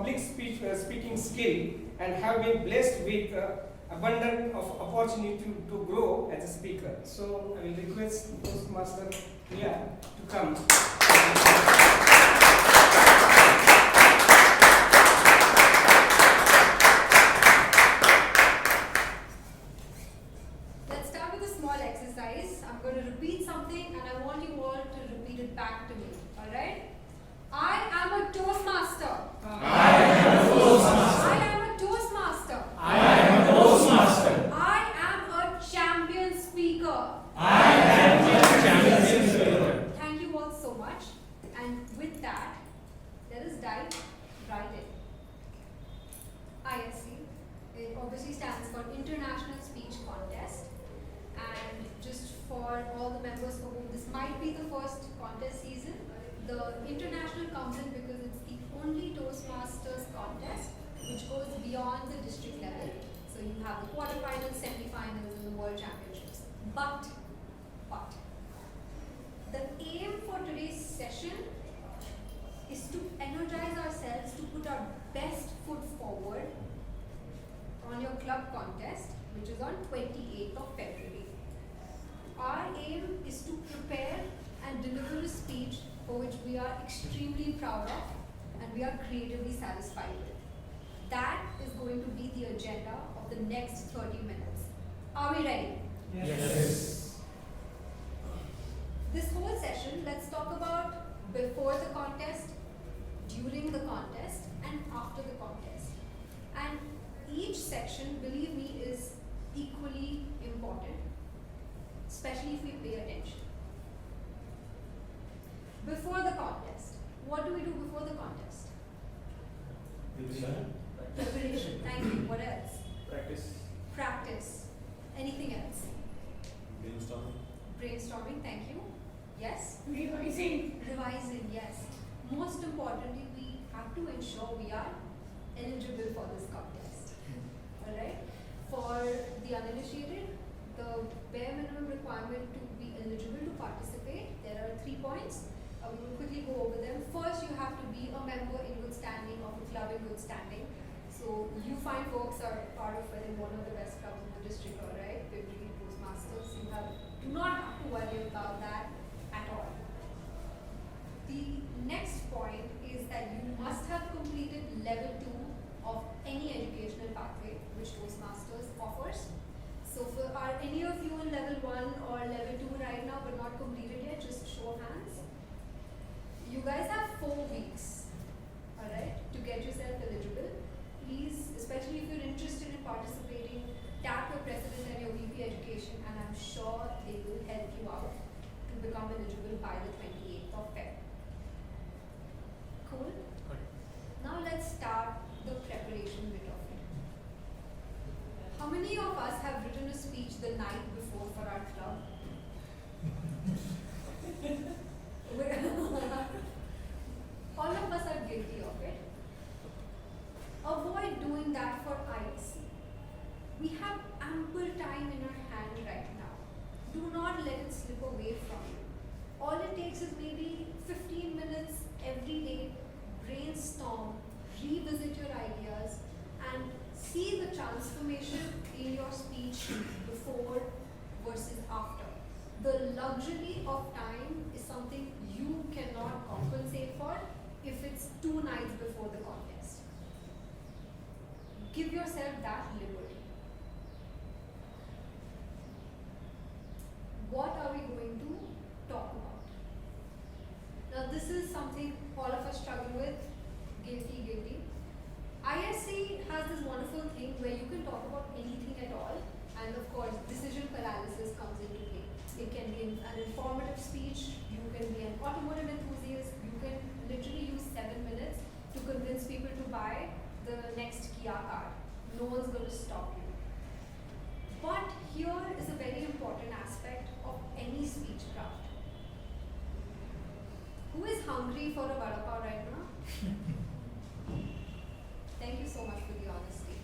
public speaking skill and have been blessed with abundance of opportunity to grow as a speaker. So I will request Toastmaster Priya to come. Let's start with a small exercise. I'm going to repeat something and I want you all to repeat it back to me. Alright? I am a Toastmaster. I am a Toastmaster. I am a Toastmaster. I am a Toastmaster. I am a champion speaker. I am a champion speaker. Thank you all so much. And with that, let us dive right in. ISC, it obviously stands for International Speech Contest. And just for all the members for whom this might be the first contest season, the international comes in because it's the only Toastmasters contest which goes beyond the district level. So you have the quarterfinals, semi-finals, and the world championships. But, the aim for today's session is to energize ourselves to put our best foot forward on your club contest, which is on 28th of February. Our aim is to prepare and deliver a speech for which we are extremely proud of and we are creatively satisfied with. That is going to be the agenda of the next 30 minutes. Are we ready? Yes. This whole session, let's talk about before the contest, during the contest, and after the contest. And each section, believe me, is equally important, especially if we pay attention. Before the contest, what do we do before the contest? Preparation. Thank you. What else? Practice. Anything else? Brainstorming. Thank you. Yes? Revising. Revising, yes. Most importantly, we have to ensure we are eligible for this contest. Alright? For the uninitiated, the bare minimum requirement to be eligible to participate, there are 3 points. We will quickly go over them. First, you have to be a member in good standing of a club in good standing. So you find folks are part of one of the best clubs in the district, alright? Pimlico Toastmasters. You do not have to worry about that at all. The next point is that you must have completed level 2 of any educational pathway which Toastmasters offers. So are any of you in level 1 or level 2 right now but not completed yet? Just show of hands. You guys have 4 weeks, alright, to get yourself eligible. Please, especially if you're interested in participating, tap your president and your VP education and I'm sure they will help you out to become eligible by the 28th of Feb. Cool? Now let's start the preparation bit of it. How many of us have written a speech the night before for our club? All of us are guilty of it. Avoid doing that for ISC. We have ample time in our hand right now. Do not let it slip away from you. All it takes is maybe 15 minutes every day. Brainstorm, revisit your ideas, and see the transformation in your speech before versus after. The luxury of time is something you cannot compensate for if it's 2 nights before the contest. Give yourself that liberty. What are we going to talk about? Now this is something all of us struggle with. Guilty. ISC has this wonderful thing where you can talk about anything at all, and of course decision paralysis comes into play. It can be an informative speech, you can be an automotive enthusiast, you can literally use 7 minutes to convince people to buy the next Kia car. No one's going to stop you. But here is a very important aspect of any speech craft. Who is hungry for a vada pav right now? Thank you so much for the honesty.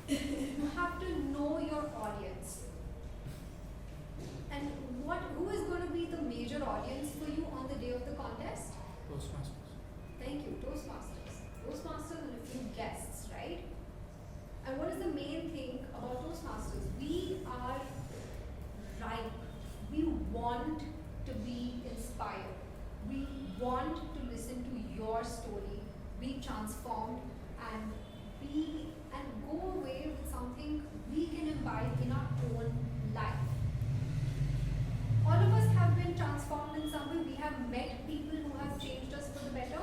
You have to know your audience. And who is going to be the major audience for you on the day of the contest? Toastmasters. Thank you, Toastmasters. Toastmasters, and if you get transformed and go away with something we can imbibe in our own life. All of us have been transformed in some way. We have met people who have changed us for the better.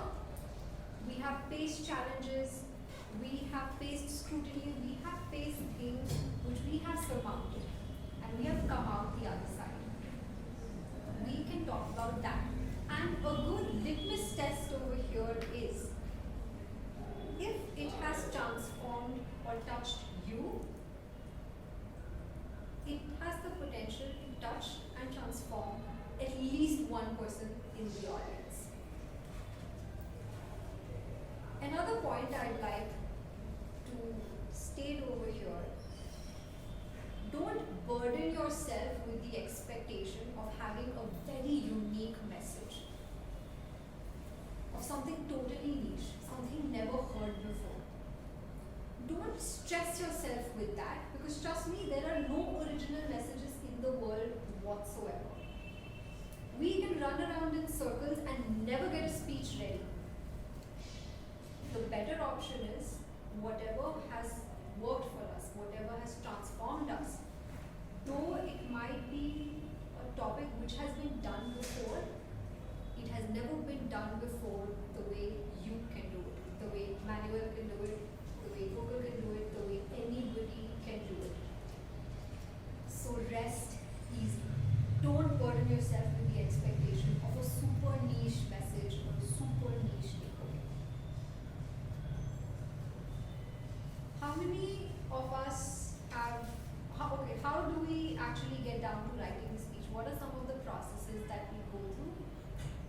We have faced challenges. We have faced scrutiny. We have faced things which we have surmounted. And we have come out the other side. We can talk about that. And a good litmus test over here is, if it has transformed or touched you, it has the potential to touch and transform at least one person in the audience. Another point I'd like to state over here, don't burden yourself with the expectation of having a very unique message, of something totally niche, something never heard before. Don't stress yourself with that, because trust me, there are no original messages in the world whatsoever. We can run around in circles and never get a speech ready. The better option is whatever has worked for us, whatever has transformed us, though it might be a topic which has been done before, it has never been done before the way you can do it, the way Manuel can do it, the way Google can do it, the way anybody can do it. So rest easy. Don't burden yourself with the expectation of a super niche message or a super niche takeaway. How many of us have, how do we actually get down to writing a speech? What are some of the processes that we go through?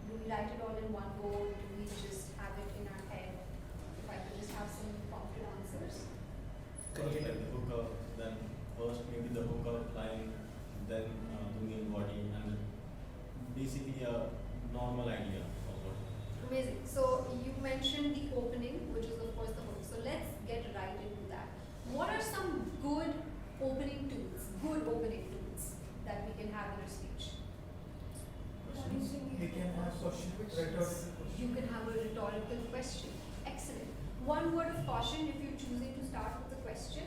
Do we write it all in one go? Do we just have it in our head? If I could just have some prompted answers. First, like the hookup, then first maybe the hookup line, then the main body, and basically a normal idea of what. Amazing. So you mentioned the opening, which is of course the hook. So let's get right into that. What are some good opening tools that we can have in our speech? We can have question, rhetorical question. You can have a rhetorical question. Excellent. One word of caution if you're choosing to start with a question.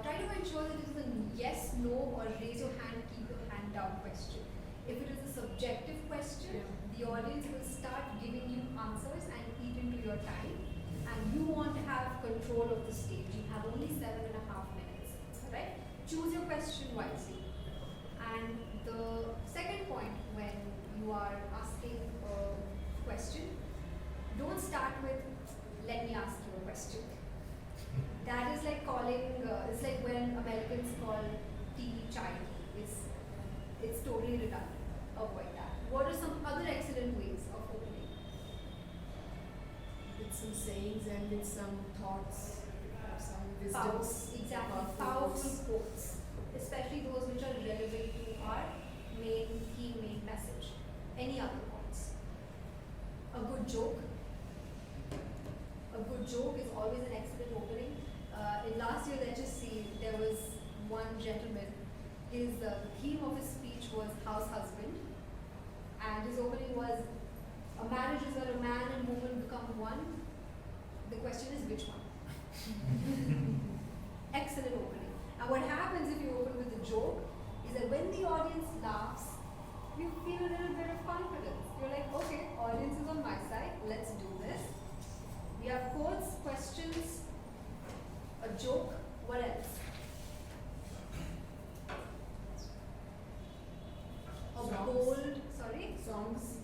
Try to ensure that it is a yes, no, or raise your hand, keep your hand down question. If it is a subjective question, the audience will start giving you answers and eat into your time. And you want to have control of the stage. You have only 7.5 minutes. Right? Choose your question wisely. And the second point, when you are asking a question, don't start with, let me ask you a question. That is like calling, it's like when Americans call tea chai. It's totally redundant. Avoid that. What are some other excellent ways of opening? With some sayings and with some thoughts, some wisdoms. Exactly. Powerful quotes. Especially those which are relevant to our main theme, main message. Any other points? A good joke. A good joke is always an excellent opening. In last year's HSC, there was one gentleman. His theme of his speech was house husband, and his opening was, a marriage is where a man and woman become one. The question is which one? Excellent opening. And what happens if you open with a joke is that when the audience laughs, you feel a little bit of confidence. You're like, okay, audience is on my side, let's do this. We have quotes, questions, a joke, what else? A Songs. bold, sorry? Songs.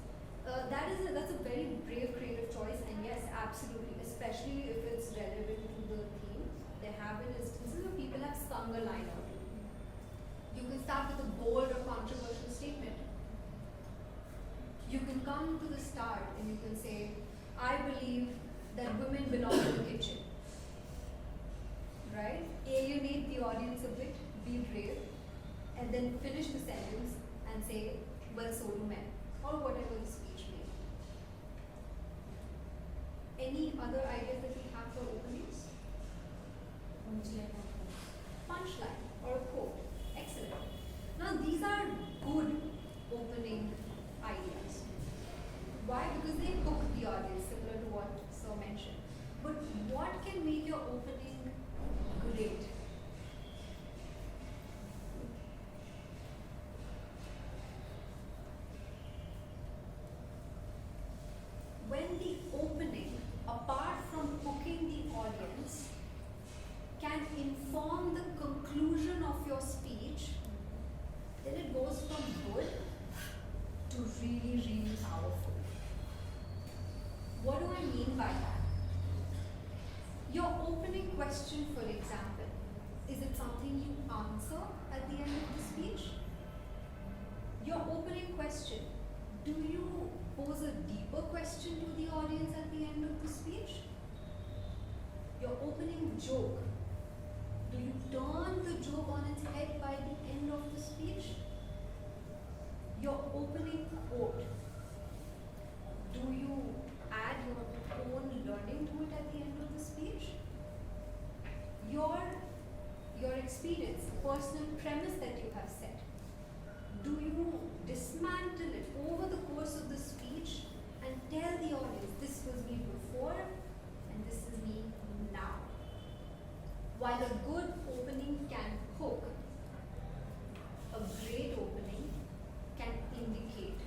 That's a very brave creative choice, and yes, absolutely, especially if it's relevant to the theme. There have been instances where people have sung a line or two. You can start with a bold or controversial statement. You can come to the start and you can say, I believe that women belong in the kitchen. Right? Alienate the audience a bit, be brave, and then finish the sentence and say, well, so do men, or whatever the speech may be. Any other ideas that we have for openings? Punchline or a quote. Excellent. Now these are good opening ideas. Why? Because they hook the audience, similar to what Sir mentioned. what can make your opening great? When the opening, apart from hooking the audience, can inform the conclusion of your speech, then it goes from good to really, really powerful. What do I mean by that? Your opening question, for example, is it something you answer at the end of the speech? Your opening question, do you pose a deeper question to the audience at the end of the speech? Your opening joke, do you turn the joke on its head by the end of the speech? Your opening quote, do you add your own learning to it at the end of the speech? Your experience, the personal premise that you have set, do you dismantle it over the course of the speech and tell the audience, this was me before and this is me now? While a good opening can hook, a great opening can indicate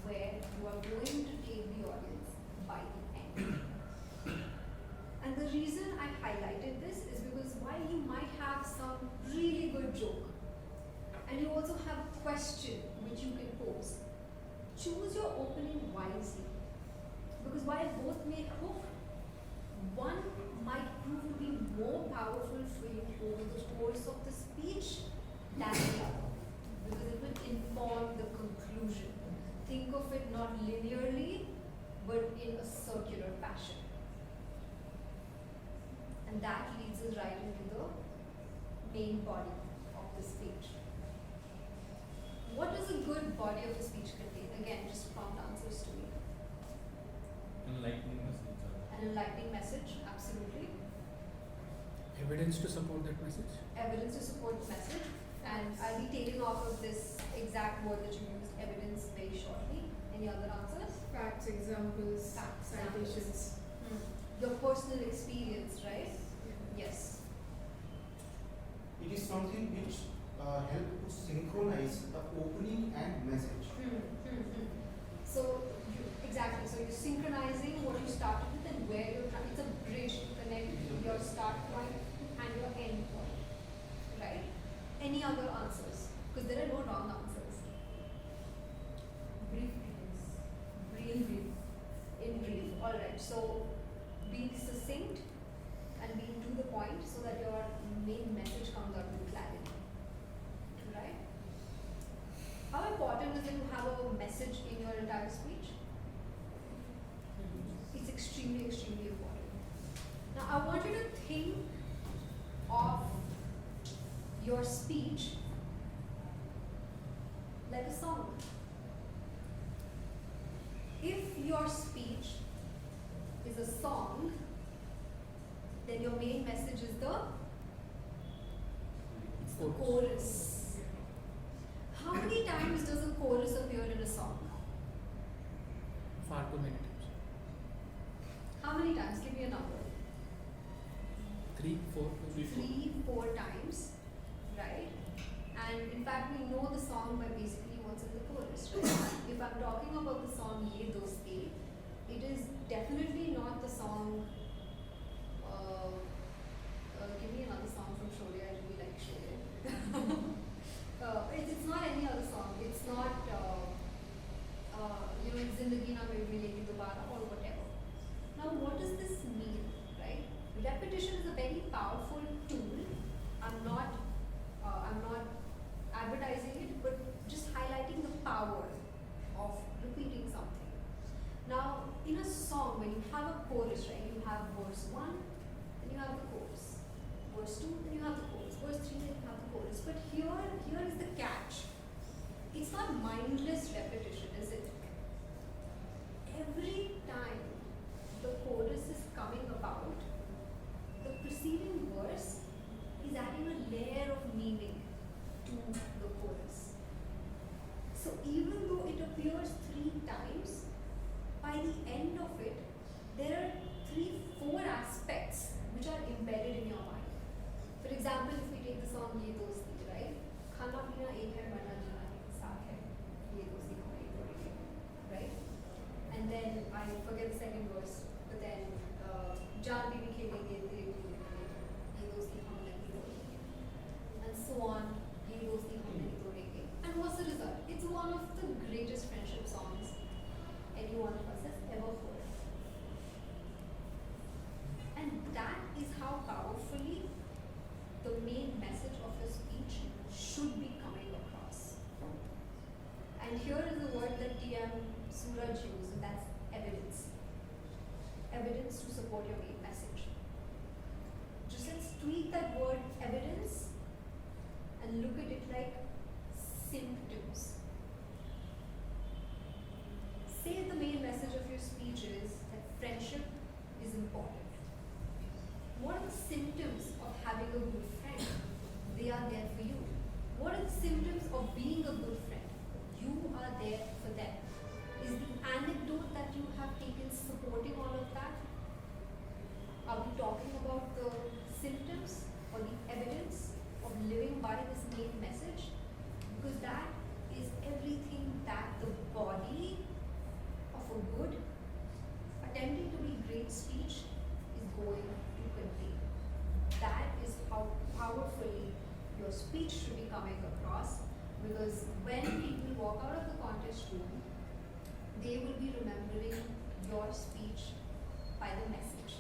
where you are going to take the audience by the end. And the reason I highlighted this is because while you might have some really good joke, and you also have a question which you can pose, choose your opening wisely. Because while both may hook, one might prove to be more powerful for you over the course of the speech than the other. Because it will inform the conclusion. Think of it not linearly, but in a circular fashion. And that leads us right into the main body of the speech. What does a good body of a speech contain? Again, just prompt answers to me. Enlightening message. An enlightening message, absolutely. Evidence to support that message. Evidence to support the message. And I'll be taking off of this exact word that you used, evidence, very shortly. Any other answers? Facts, examples, Facts, citations. Your personal experience, right? Yes. It is something which help to synchronize the opening and message. So, exactly. So you're synchronizing what you started with and where you're trying. It's a bridge to connect your start point and your end point, right? Any other answers? Because there are no wrong answers. Brief, please. Brief. In brief. All right. So, be succinct and be to the point so that your main message comes out with clarity. Right? How important is it to have a message in your entire speech? It's extremely, extremely important. Now, I want you to think of your speech like a song. If your speech is a song, then your main message is the chorus. How many times does a chorus appear in a song? Far too many times. How many times? Give me a number. 3, 4, 3, 4 times, right? And in fact, we know the song by basically what's in the chorus, right? If I'm talking about the song Ye Dosti, it is definitely not the song. Give me another song from Sholay. I really like Sholay. It's not any other song. It's not, Zindagi Na Mere Milegi Dobara or whatever. Now, what does this mean, right? Repetition is a very powerful tool. I'm not advertising it, but just highlighting the power of repeating something. Now, in a song, when you have a chorus, right, you have verse 1, then you have the chorus. Verse 2, then you have the chorus. Verse 3, then you have the chorus. But here is the catch. It's not mindless repetition, is it? Every time the chorus is coming about, the preceding verse is adding a layer of meaning to the chorus. So even though it appears 3 times, by the end of it, there are 3, 4 aspects having a good friend. They are there for you. What are the symptoms of being a good friend? You are there for them. Is the anecdote that you have taken supporting all of that? Are we talking about the symptoms or the evidence of living by this main message? Because that is everything that the body of a good, attempting to be great speech is going to contain. That is how powerfully your speech should be coming across, because when people walk out of the contest room, they will be remembering your speech by the message.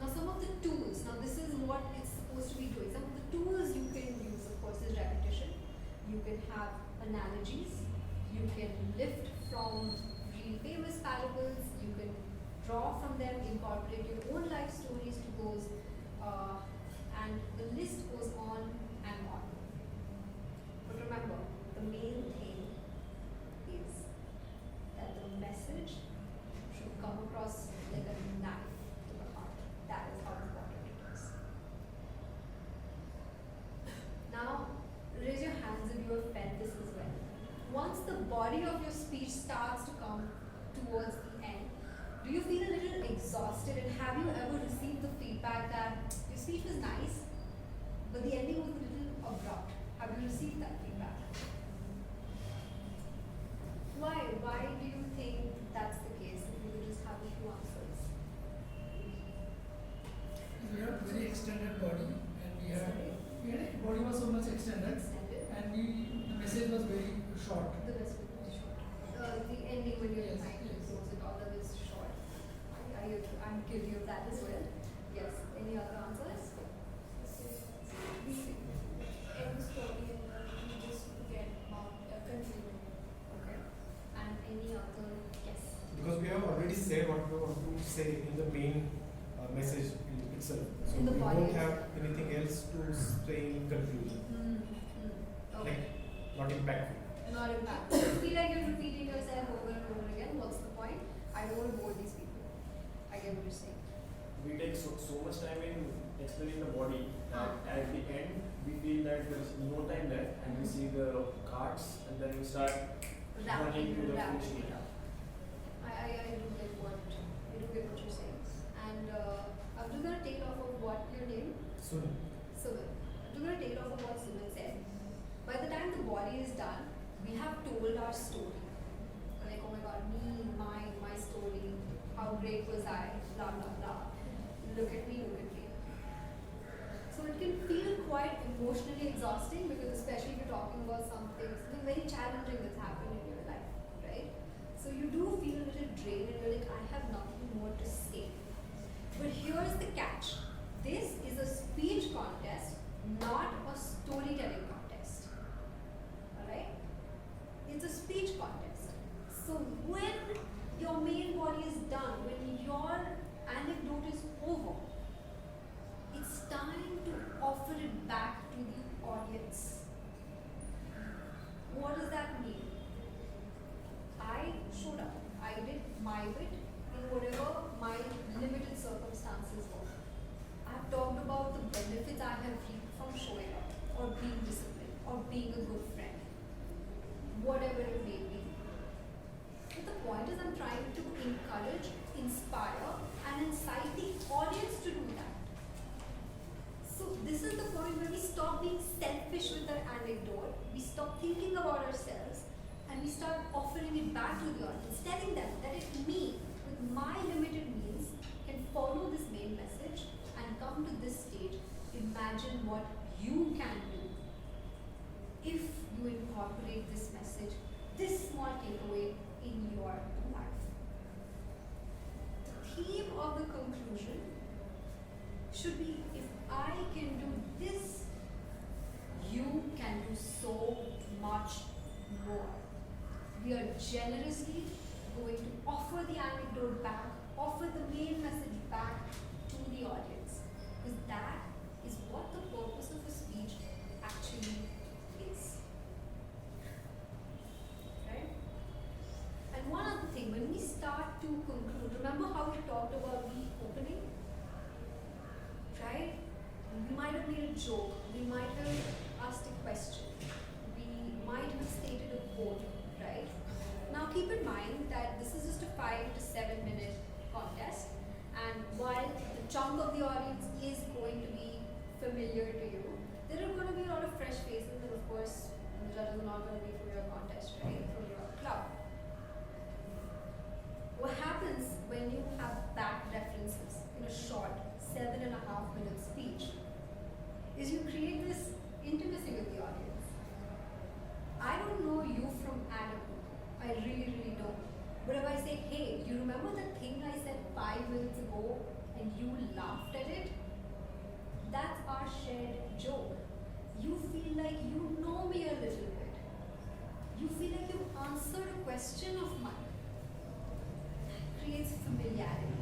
Now some of the tools, now this is what it's supposed to be doing. Some of the tools you can use, of course, is repetition. You can have analogies. You can lift from really famous parables. You can draw from them, incorporate your own life stories to those, and the list goes on and on. But remember, the main thing is that the message should come across like a knife to the heart. That is how important it is. Now, raise your hands if you have felt this as well. Once the body of your speech starts to come towards the end, do you feel a little exhausted, and have you ever received the feedback that your speech was nice, but the ending was a little abrupt? Have you received that feedback? Why? Why do you think that's the case? If you could just have a few answers. We have very extended body, and body was so much extended, Extended. and the message was very short. The best way to short. The ending when you're Yes, trying to yes. close it, all of it is short. I'm guilty of that as well. Yes. Any other answers? We end the story and we just get concluded. Okay. And any other guess? Because we have already said what we want to say in the main message itself. So In the we body don't have itself. anything else to say in conclusion. Okay. Like, not impactful. Not impactful. You feel like you're repeating yourself over and over again. What's the point? I don't want to bore these people. I get what you're saying. We take so much time in explaining the body that at the end we feel that there is no time left, and we see the cards and then we start running to the Wrapping finish it line. up. I do get what you're saying. And I'm just gonna take off of what your name. Soon. Suman. I'm just gonna take off of what Suman said. By the time the body is done, we have told our story. Like, oh my god, me, my story, how great was I, blah blah blah. Look at me, look at me. So it can feel quite emotionally exhausting, because especially if you're talking about something very challenging that's happened in your life, right? So you do feel a little drained and you're like, I have nothing more to say. But here's the catch. This is a speech contest, not a storytelling contest. Alright? It's a speech contest. So when your main body is done, when your anecdote is over, it's time to offer it back to the audience. What does that mean? I showed up. I did my bit in whatever my limited circumstances were. I've talked about the benefits I have reaped from showing up, or being disciplined, or being a good friend, whatever it may be. But the point is, I'm trying to encourage, inspire, and incite the audience to do that. So this is the point where we stop being selfish with our anecdote, we stop thinking about ourselves, and we start offering it back to the audience, telling them that if me, with my limited means, can follow this main message and come to this stage, imagine what you can do if you incorporate this message, this small takeaway in your life. The theme of the conclusion should be, if I can do this, you can do so much more. We are generously going to offer the anecdote back, offer the main message back to the audience, because that is what the purpose of a speech actually is. Right? And one other thing, when we start to conclude, remember how we talked about the opening? joke, we might have asked a question, we might have stated a quote, right? Now keep in mind that this is just a 5 to 7 minute contest, and while the chunk of the audience is going to be familiar to you, there are going to be a lot of fresh faces, and of course, the judges are not going to be from your contest, right? From your club. What happens when you have back references in a short 7.5 minute speech is you create this intimacy with the audience. I don't know you from Adam. I really, really don't. But if I say, hey, you remember that thing I said 5 minutes ago and you laughed at it? That's our shared joke. You feel like you know me a little bit. You feel like you answered a question of mine. That creates familiarity.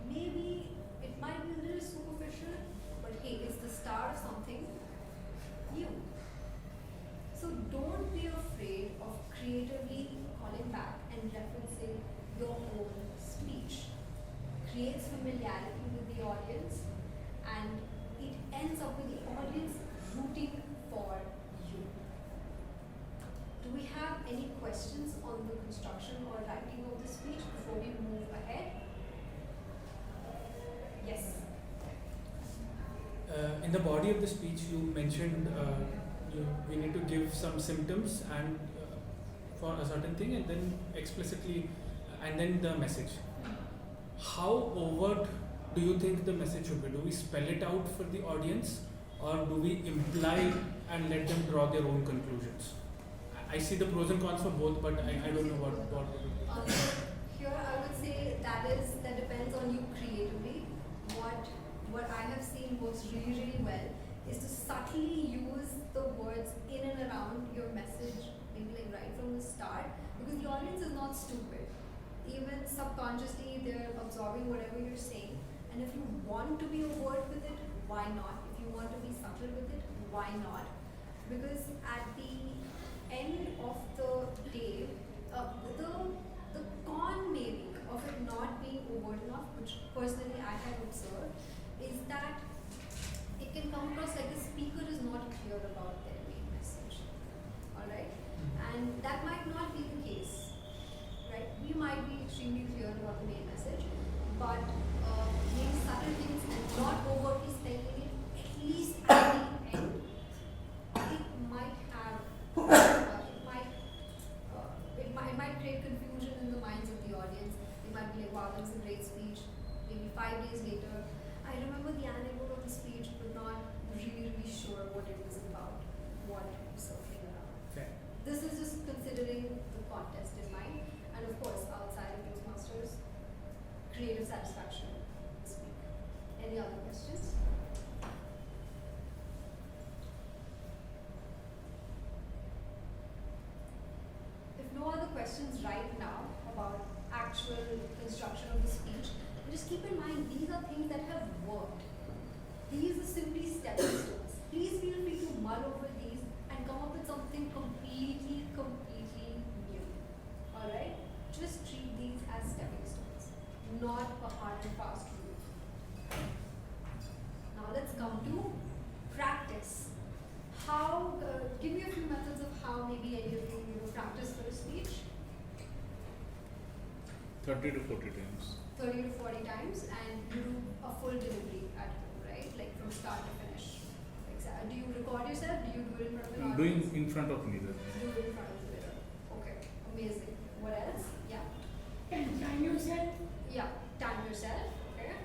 Maybe it might be a little superficial, but hey, it's the start of something new. So don't be afraid of creatively calling back and referencing your own speech. Creates familiarity with the audience, and it ends up with the audience rooting for you. Do we have any questions on the construction or writing of the speech before we move ahead? Yes. In the body of the speech, you mentioned we need to give some symptoms and for a certain thing, and then explicitly, and then the message. How overt do you think the message should be? Do we spell it out for the audience, or do we imply and let them draw their own conclusions? I see the pros and cons for both, but I don't know what Here I would say that depends on you creatively. What I have seen works really, really well is to subtly use the words in and around your message, maybe like right from the start, because the audience is not stupid. Even subconsciously, they're absorbing whatever you're saying. And if you want to be overt with it, why not? If you want to be subtle with it, why not? Because at the end of the day, the con maybe of it not being overt enough, which personally I have observed, is that it can come across like the speaker is not clear about their main message. Alright? And that might not be the case. Right? We might be extremely clear about the main message, but maybe subtle things and not overtly spelling it, at least at the end, it might have, it might create confusion in the minds of the audience. It might be like, wow, that was a great speech. Maybe 5 days later, I remember the anecdote of the speech, but not really sure what it was about, what it was circling around. Okay. This is just considering the contest in mind, and of course, outside of Toastmasters, creative satisfaction to speak. Any other questions? If no other questions right now about actual construction of the speech, just keep in mind these are things that have worked. These are simply stepping stones. Please feel free to mull over these and come up with something completely new. Alright? Just treat these as stepping stones, not a hard and fast rule. Now let's come to practice. How, give me a few methods of how maybe any of you practice for a speech. 30 to 40 times. 30 to 40 times, and you do a full delivery at home, right? Like from start to finish. Do you record yourself? Do you do it in front of an I'm audience? doing in front of me. Do it in front of the mirror. Okay, amazing. What else? Yeah. Time yourself. Yeah, time yourself. Okay.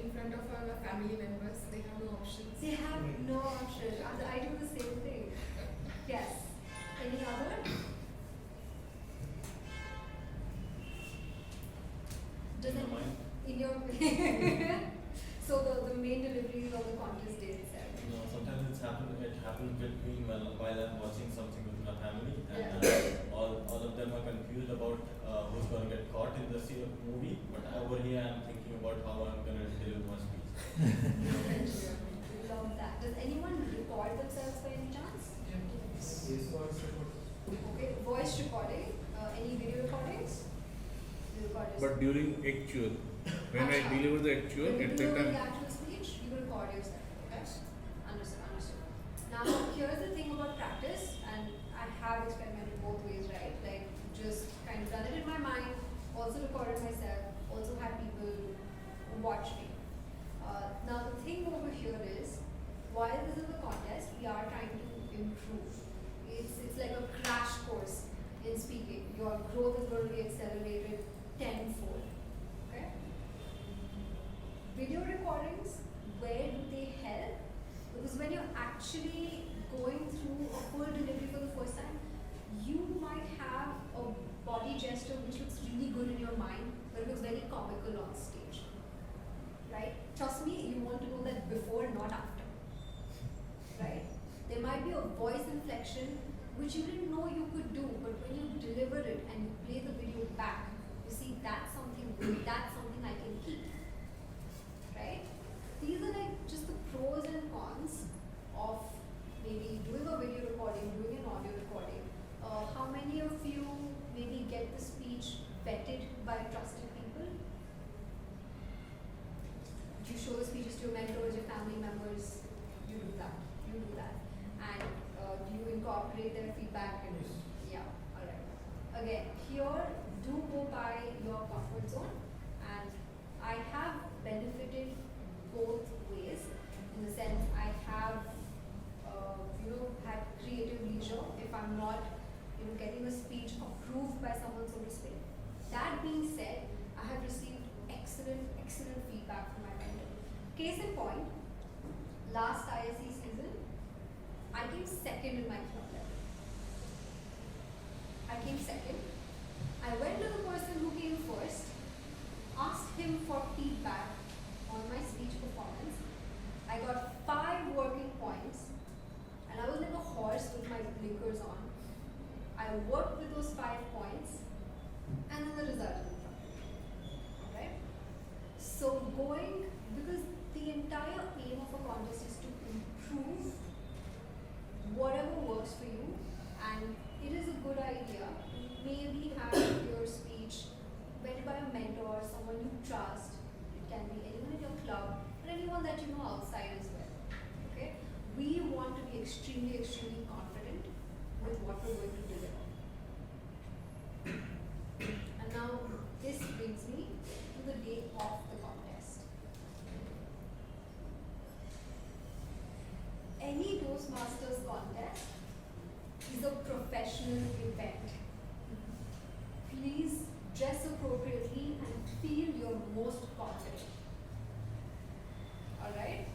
In front of our family members, they have no options. They have no option. I do the same thing. Yes. Any other? Does In it your mind? in your so the main deliveries on the contest day itself. No, sometimes it happens between while I'm watching something with my family, and Yeah. all of them are confused about who's going to get caught in the movie. But over here, I'm thinking about how I'm going to deliver my speech. Love that. Does anyone record themselves by any chance? Okay, voice recording. Any video recordings? You record yourself. But during actual, when I Acha. deliver the actual, When you at that deliver time, the actual speech, you record yourself. Okay? Understood, understood. Now, here's the thing about practice, and I have experimented both ways, right? Like, just kind of done it in my mind, also recorded myself, also had people watch me. Now, the thing over here is, while this is a contest, we are trying to improve. It's like a crash course in speaking. Your growth is going to be accelerated tenfold. Okay? Video recordings, where do they help? Because when you're actually going through a full delivery for the first time, you might have a body gesture which looks really good in your mind, but it looks very comical on stage. Right? Trust me, you want to know that before, not after. Right? There might be a voice inflection which you didn't know you could do, but when you deliver it and you play the video back, you see that's something good, that's something I can keep. Right? These are like just the pros and cons of maybe doing a video recording, doing an audio recording. How many of you maybe get the speech vetted by trusted people? Do you show the speeches to your mentors, your family members? You do that. You do that. And do you incorporate their feedback? And yeah, alright. Again, here, do go by your comfort zone. And I have benefited both ways, in the sense I have, had creative leisure if I'm not, getting a speech approved by someone, so to speak. That being said, I have received excellent feedback from my mentor. Case in point, last ISC season, I came second in my club level. I came second. I went to the person who came first, asked him for feedback on my speech performance. I got 5 working points, and I was like a horse with my blinkers on. I worked with those 5 points, and then the result came from it. Right? So because the entire aim of a contest is to improve whatever works for you, and it is a good idea to maybe have your speech vetted by a mentor, someone you trust. It can be anyone in your club, or anyone that you know outside as well. Okay? We want to be extremely confident with what we're going to deliver. And now, this brings me to the day of the contest. Any Toastmasters contest is a professional event. Please dress appropriately and feel your most confident. Alright?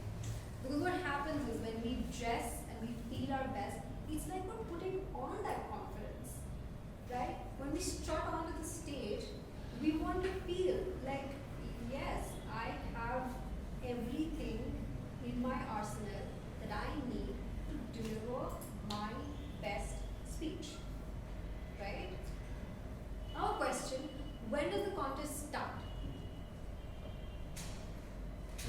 Because what happens is when we dress and we feel our best, it's like we're putting on that confidence. Right? When we strut onto the stage, we want to feel like, yes, I have everything in my arsenal that I need to deliver my best speech. Right? Now a question, when does the contest start?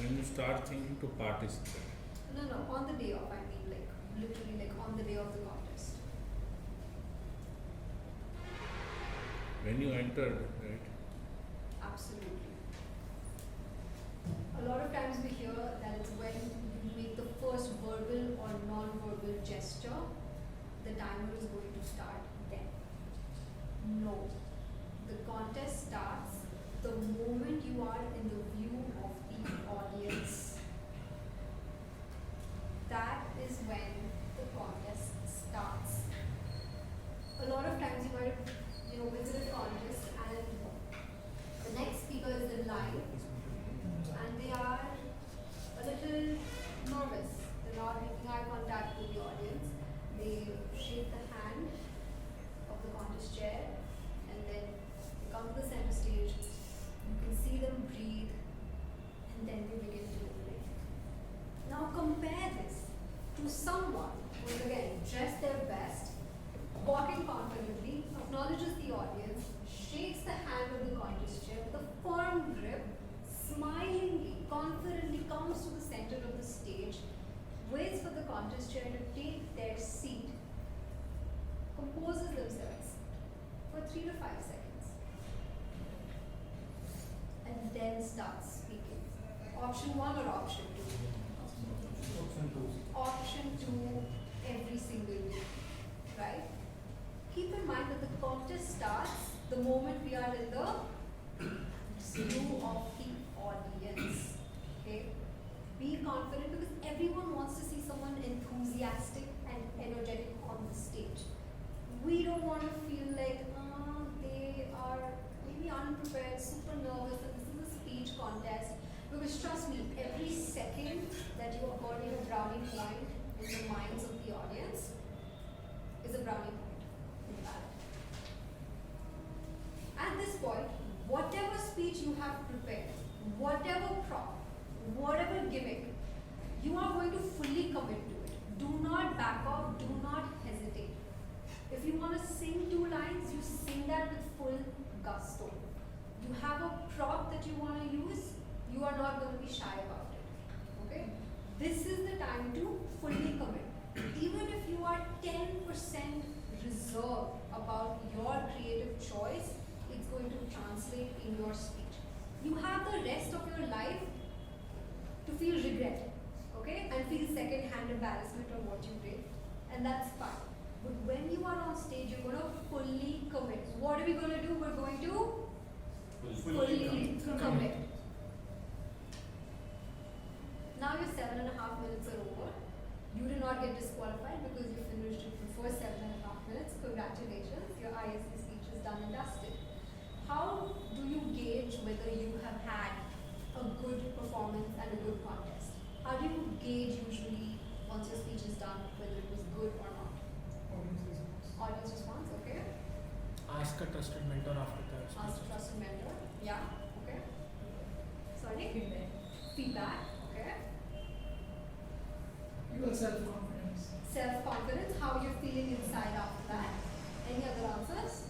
When you start thinking to participate. No, on the day of, I mean like, literally like on the day of the contest. When you entered, right? Absolutely. A lot of times we hear that it's when you make the first verbal or non-verbal gesture, the timer is going to start then. No. The contest starts the moment you are in the view of the audience. That is when the contest starts. A lot of times you might have visited contests and the next speaker is in line and they are a little nervous. They're not making eye contact with the audience. They shake the hand of the contest chair and then they come to the center stage. You can see them breathe and then they begin to play. Now compare this to someone who is again dressed their best, walking confidently, acknowledges the audience, shakes the hand of the contest chair with a firm grip, smilingly, confidently comes to the center of the stage, waits for the contest chair to take their seat, composes themselves for 3 to 5 seconds, and then starts speaking. Option 1 or option 2? option 2 every single week, right? Keep in mind that the contest starts the moment we are in the view of the audience, okay? Be confident because everyone wants to see someone enthusiastic and energetic on the stage. We don't want to feel like they are maybe unprepared, super nervous, and this is a speech contest. Because trust me, every second that you are earning a brownie point in the minds of the audience is a brownie point in the ballot. At this point, whatever speech you have prepared, whatever prop, whatever gimmick, you are going to fully commit to it. Do not back off, do not hesitate. If you want to sing 2 lines, you sing that with full gusto. You have a prop that you want to use, you are not going to be shy about it. Okay? This is the time to fully commit. Even if you are 10% reserved about your creative choice, it's going to translate in your speech. You have the rest of your life to feel regret, okay? And feel second-hand embarrassment on what you did, and that's fine. But when you are on stage, you're going to fully commit. What are we going to do? We're going to fully commit. Now your 7.5 minutes are over. You did not get disqualified because you finished it before 7.5 minutes. Congratulations, your ISC speech is done and dusted. How do you gauge whether you have had a good performance and a good contest? How do you gauge usually once your speech is done whether it was good or not? Audience response, okay. Ask a trusted mentor after the speech. Ask a trusted mentor, yeah, okay. Sorry? Feedback, okay. Your self-confidence. Self-confidence, how you're feeling inside after that. Any other answers?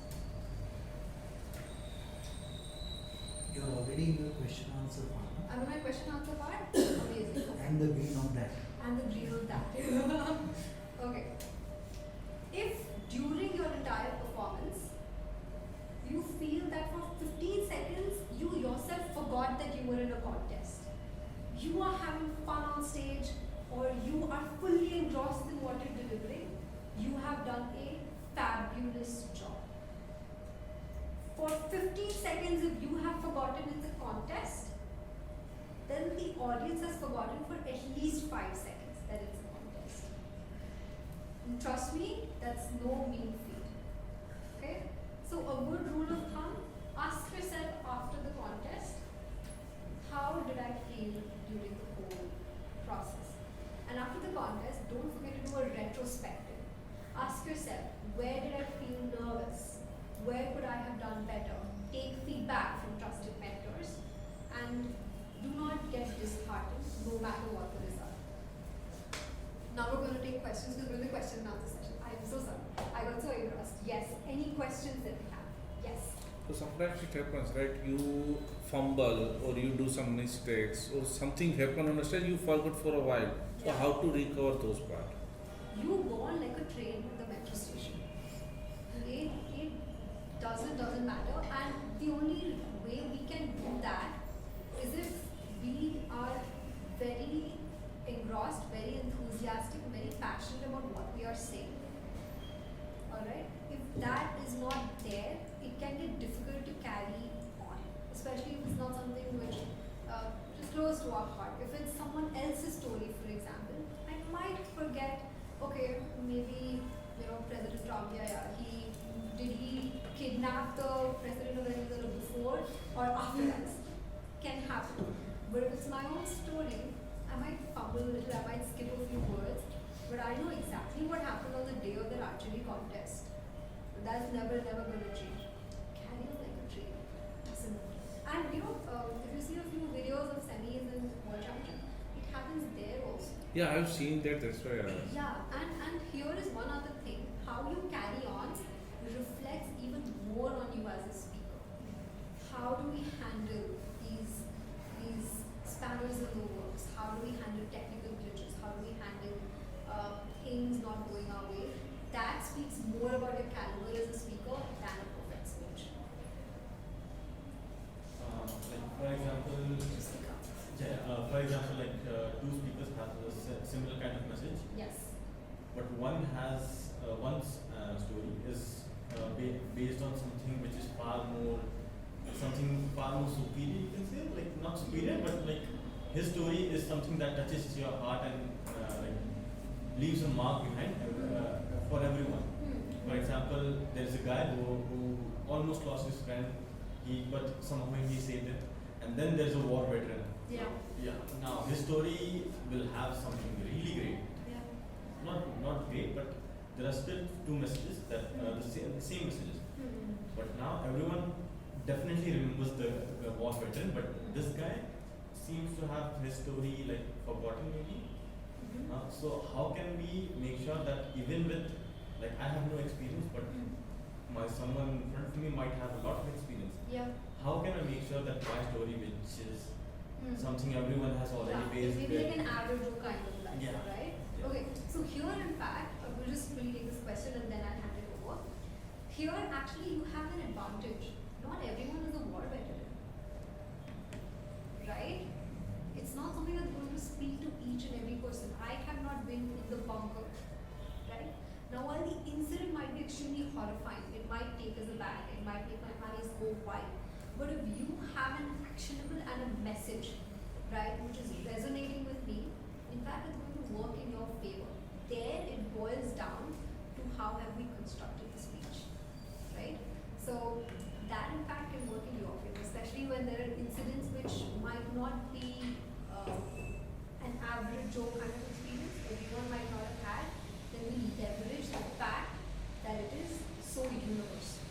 You're already in the question answer part. I'm in my question answer part? Amazing. And the green on that. And the green on that. Okay. If during your entire performance, you feel that for 15 seconds, you yourself forgot that you were in a contest. You are having fun on stage, or you are fully engrossed in what you're delivering, you have done a fabulous job. For 15 seconds, if you have forgotten it's a contest, then the audience has forgotten for at least 5 seconds that it's a contest. And trust me, that's no mean feat. Okay? So a good rule of thumb, ask yourself after the contest, how did I feel during the whole process? And after the contest, don't forget to do a retrospective. Ask yourself, where did I feel nervous? Where could I have done better? Take feedback from trusted mentors and do not get disheartened no matter what the result. Now we're going to take questions because we're in the question and answer session. I am so sorry. I got so engrossed. Yes. Any questions that we have? Yes. So sometimes it happens, right? You fumble or you do some mistakes or something happen on the stage, you forgot for a while. So Yeah. how to recover those parts? You go on like a train with the metro station. It doesn't matter, and the only way we can do that is if we are very engrossed, very enthusiastic, very passionate about what we are saying. Alright? If that is not there, it can get difficult to carry on, especially if it's not something which is close to our heart. If it's someone else's story, for example, I might forget, okay, maybe, President Trump, did he kidnap the president of Venezuela before or after that? Can happen. But if it's my own story, I might fumble a little, I might skip a few words, but I know exactly what happened on the day of the archery contest. That's never going to change. Carry on like a train. And if you see a few videos of semis and world championship, it happens there also. Yeah, I've seen that, that's why I asked. Yeah, and here is one other thing. How you carry on reflects even more on you as a speaker. How do we handle these spanners in the works? How do we handle technical glitches? How do we handle things not going our way? That speaks more about your caliber as a speaker than a perfect speech. For example, two speakers have a similar but one has one's story is based on something which is something far more superior. You can say, like not superior, but like his story is something that touches your heart and like leaves a mark behind for everyone. For example, there is a guy who almost lost his friend, but somehow he saved it. And then there's a war veteran. Yeah. Yeah. Now his story will have something really great. Yeah. Not great, but there are still two messages that the same messages. But now everyone definitely remembers the war veteran, but this guy seems to have his story like forgotten maybe. So how can we make sure that even with, like, I have no experience, but someone in front of me might have a lot of experience. Yeah. How can I make sure that my story, which is something everyone has already faced, Maybe like an average kind of life, Yeah. right? Yeah. Okay, so here in fact, we'll just really take this question and then I'll hand it over. Here actually you have an advantage. Not everyone is a war veteran, right? It's not something that's going to speak to each and every person. I have not been in the bunker, right? Now while the incident might be extremely horrifying, it might take us aback, it might make my eyes go wide. But if you have an actionable and a message, right, which is resonating with me, in fact it's going to work in your favor. There it boils down to how have we constructed the speech, right? So that in fact can work in your favor, especially when there are incidents which might not be an average Joe kind of experience, everyone might not have had. Then we leverage the fact that it is so universal.